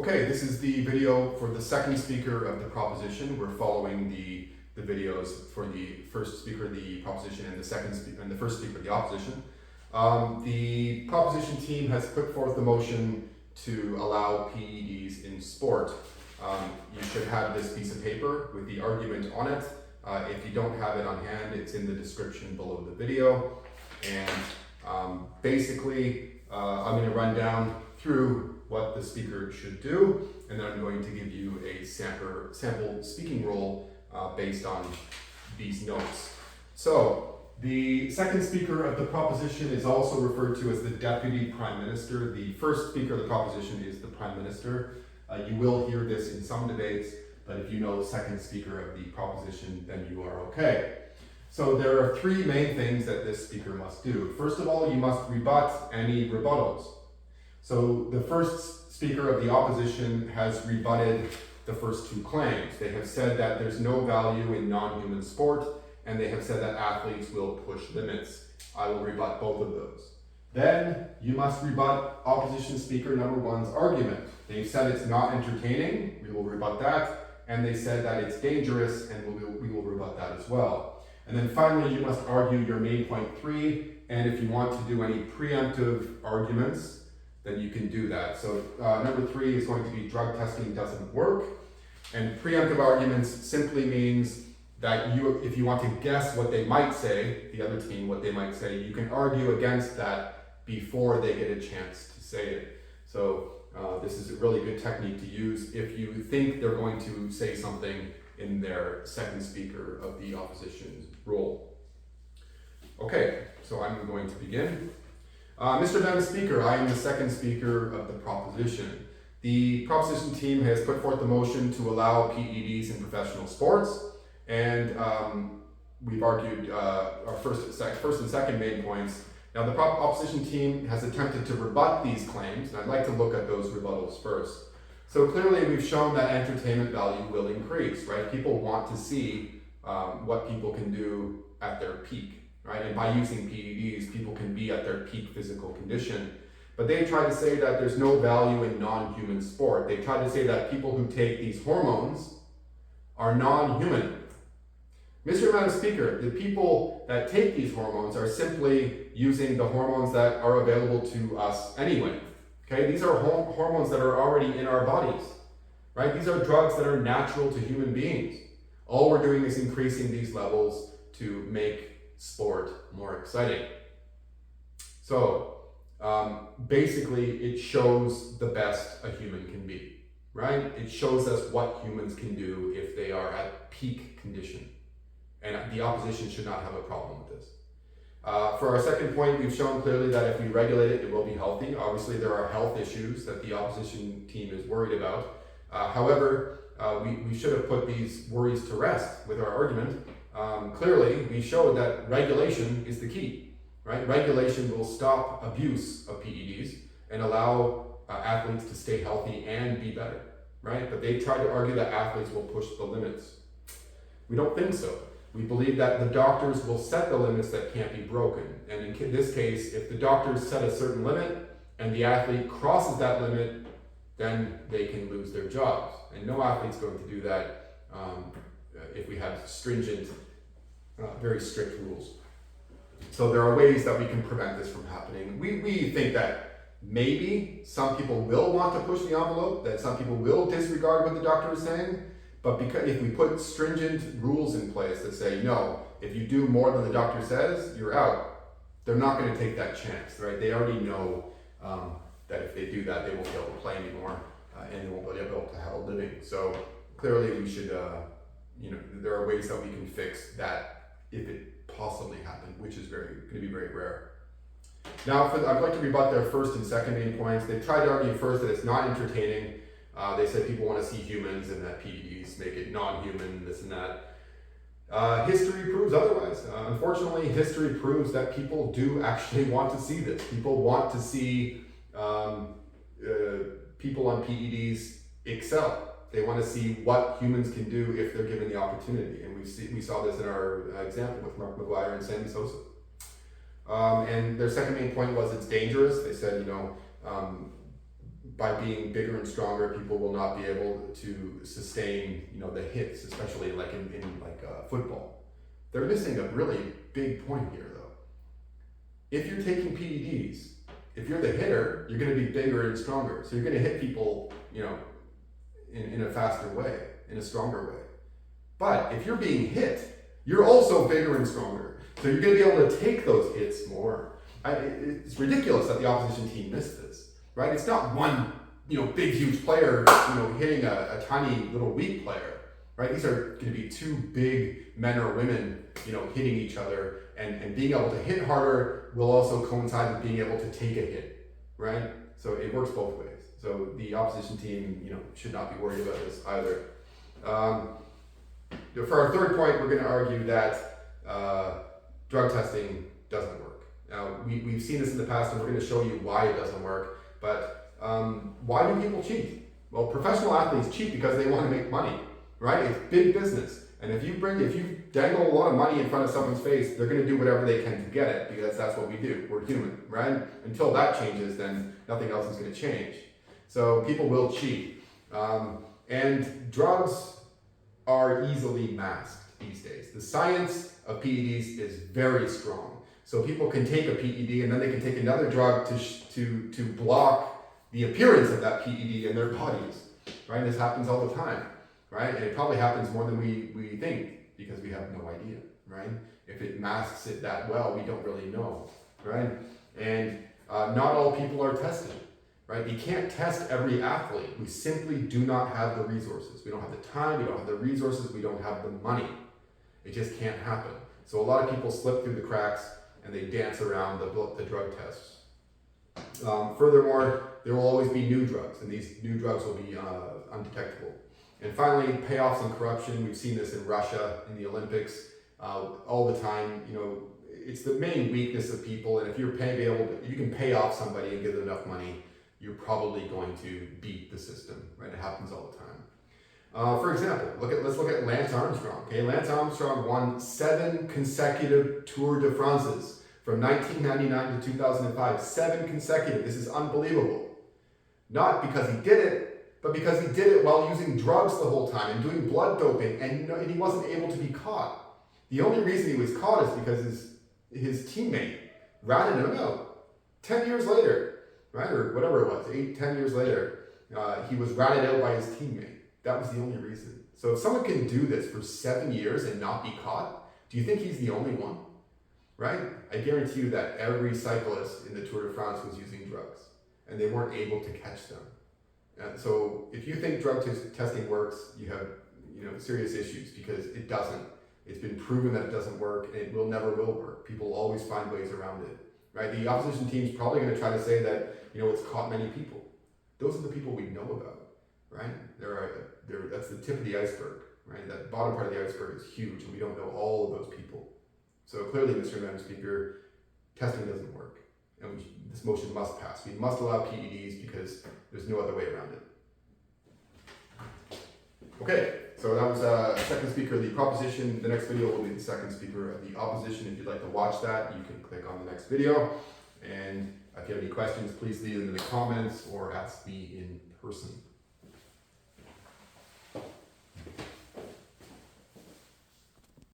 Okay, this is the video for the second speaker of the proposition. We're following the videos for the first speaker of the proposition and the second speaker and the first speaker of the opposition. The proposition team has put forth the motion to allow PEDs in sport. You should have this piece of paper with the argument on it. If you don't have it on hand, it's in the description below the video. And basically, I'm going to run down through what the speaker should do, and then I'm going to give you a sample speaking role based on these notes. So, the second speaker of the proposition is also referred to as the Deputy Prime Minister. The first speaker of the proposition is the Prime Minister. You will hear this in some debates, but if you know the second speaker of the proposition, then you are okay. So there are three main things that this speaker must do. First of all, you must rebut any rebuttals. So the first speaker of the opposition has rebutted the first two claims. They have said that there's no value in non-human sport, and they have said that athletes will push limits. I will rebut both of those. Then you must rebut opposition speaker number one's argument. They've said it's not entertaining, we will rebut that, and they said that it's dangerous, and we will rebut that as well. And then finally, you must argue your main point three, and if you want to do any preemptive arguments, then you can do that. So number three is going to be drug testing doesn't work. And preemptive arguments simply means that if you want to guess what they might say, the other team, what they might say, you can argue against that before they get a chance to say it. So this is a really good technique to use if you think they're going to say something in their second speaker of the opposition's role. Okay, so I'm going to begin. Mr. Madam Speaker, I am the second speaker of the proposition. The proposition team has put forth the motion to allow PEDs in professional sports, and we've argued our first and second main points. Now the opposition team has attempted to rebut these claims, and I'd like to look at those rebuttals first. So clearly we've shown that entertainment value will increase, right? People want to see what people can do at their peak. Right? And by using PEDs, people can be at their peak physical condition. But they try to say that there's no value in non-human sport. They try to say that people who take these hormones are non-human. Mr. Madam Speaker, the people that take these hormones are simply using the hormones that are available to us anyway. Okay? These are hormones that are already in our bodies. Right? These are drugs that are natural to human beings. All we're doing is increasing these levels to make sport more exciting. So basically it shows the best a human can be, right? It shows us what humans can do if they are at peak condition. And the opposition should not have a problem with this. For our second point, we've shown clearly that if we regulate it, it will be healthy. Obviously there are health issues that the opposition team is worried about. However, we should have put these worries to rest with our argument. Clearly, we showed that regulation is the key, right? Regulation will stop abuse of PEDs and allow athletes to stay healthy and be better, right? But they try to argue that athletes will push the limits. We don't think so. We believe that the doctors will set the limits that can't be broken. And in this case, if the doctors set a certain limit and the athlete crosses that limit, then they can lose their jobs. And no athlete's going to do that if we have stringent, very strict rules. So there are ways that we can prevent this from happening. We think that maybe some people will want to push the envelope, that some people will disregard what the doctor is saying, but because if we put stringent rules in place that say, no, if you do more than the doctor says, you're out, they're not going to take that chance, right? They already know that if they do that, they won't be able to play anymore, and they won't be able to have a living. So clearly we should, there are ways that we can fix that if it possibly happened, which is going to be very rare. Now, I'd like to rebut their first and second main points. They tried to argue first that it's not entertaining. They said people want to see humans and that PEDs make it non-human, this and that. History proves otherwise. Unfortunately, history proves that people do actually want to see this. People want to see people on PEDs excel. They want to see what humans can do if they're given the opportunity. And we saw this in our example with Mark McGuire and Sammy Sosa. And their second main point was it's dangerous. They said, by being bigger and stronger, people will not be able to sustain, the hits, especially like in football. They're missing a really big point here, though. If you're taking PEDs, if you're the hitter, you're going to be bigger and stronger. So you're going to hit people, in a faster way, in a stronger way. But if you're being hit, you're also bigger and stronger. So you're going to be able to take those hits more. It's ridiculous that the opposition team missed this, right? It's not one, big, huge player, hitting a tiny little weak player, right? These are going to be two big men or women, hitting each other, and being able to hit harder will also coincide with being able to take a hit, right? So it works both ways. So the opposition team, should not be worried about this either. For our third point, we're going to argue that drug testing doesn't work. Now, we've seen this in the past, and we're going to show you why it doesn't work. But why do people cheat? Well, professional athletes cheat because they want to make money, right? It's big business. And if you dangle a lot of money in front of someone's face, they're going to do whatever they can to get it, because that's what we do. We're human, right? Until that changes, then nothing else is going to change. So people will cheat. And drugs are easily masked these days. The science of PEDs is very strong. So people can take a PED and then they can take another drug to block the appearance of that PED in their bodies, right? This happens all the time, right? And it probably happens more than we think, because we have no idea, right? If it masks it that well, we don't really know, right? And not all people are tested, right? You can't test every athlete. We simply do not have the resources. We don't have the time, we don't have the resources, we don't have the money. It just can't happen. So a lot of people slip through the cracks and they dance around the drug tests. Furthermore, there will always be new drugs, and these new drugs will be undetectable. And finally, payoffs and corruption. We've seen this in Russia, in the Olympics, all the time. It's the main weakness of people, and if you can pay off somebody and give them enough money, you're probably going to beat the system, right? It happens all the time. For example, let's look at Lance Armstrong. Okay, Lance Armstrong won 7 consecutive Tour de France's from 1999 to 2005. 7 consecutive. This is unbelievable. Not because he did it, but because he did it while using drugs the whole time and doing blood doping, and he wasn't able to be caught. The only reason he was caught is because his teammate ratted him out. 10 years later, right, or whatever it was, 8-10 years later, he was ratted out by his teammate. That was the only reason. So if someone can do this for 7 years and not be caught, do you think he's the only one? Right? I guarantee you that every cyclist in the Tour de France was using drugs, and they weren't able to catch them. So if you think drug testing works, you have serious issues, because it doesn't. It's been proven that it doesn't work, and it never will work. People always find ways around it. Right? The opposition team's probably going to try to say that it's caught many people. Those are the people we know about. Right? That's the tip of the iceberg, right? That bottom part of the iceberg is huge, and we don't know all of those people. So clearly, Mr. Madam Speaker, testing doesn't work, and this motion must pass. We must allow PEDs because there's no other way around it. Okay, so that was second speaker of the proposition. The next video will be the second speaker of the opposition. If you'd like to watch that, you can click on the next video. And if you have any questions, please leave them in the comments or ask me in person.